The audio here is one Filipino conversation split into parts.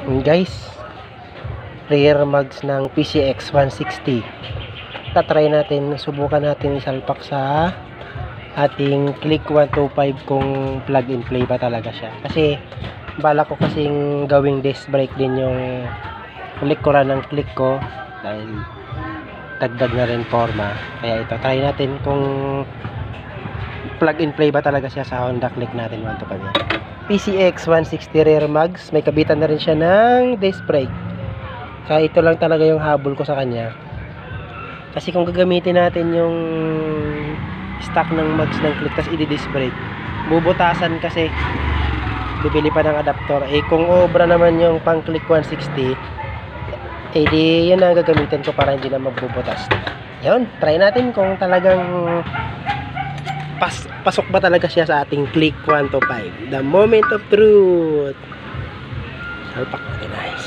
Guys, rear mags ng PCX 160. Tatry natin, subukan natin isalpak sa ating Click 125 kung plug and play ba talaga siya. Kasi bala ko kasing gawing disc brake din yung likuran ng click ko dahil dagdag na rin forma. Kaya ito, try natin kung plug and play ba talaga siya sa Honda Click natin 125. PCX 160 rear mags, may kabitan na rin siya ng disc brake. Kaya ito lang talaga yung habol ko sa kanya. Kasi kung gagamitin natin yung stock ng mags ng click tas i-disc brake, bubutasan kasi bibili pa ng adapter. Kung obra naman yung pang click 160, di yan ang gagamitin ko para hindi na magbubutas. Yun, try natin kung talagang pasok ba talaga siya sa ating Click 125. The moment of truth. Salpak natin, guys.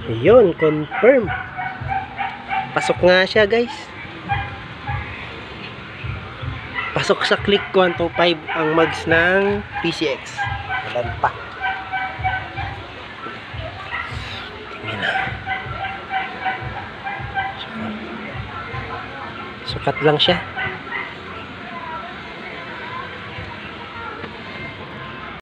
Ayun, confirm. Pasok nga siya, guys. Pasok sa Click 125 ang mags ng PCX. Walan pa. Tingnan na. Sukat lang siya.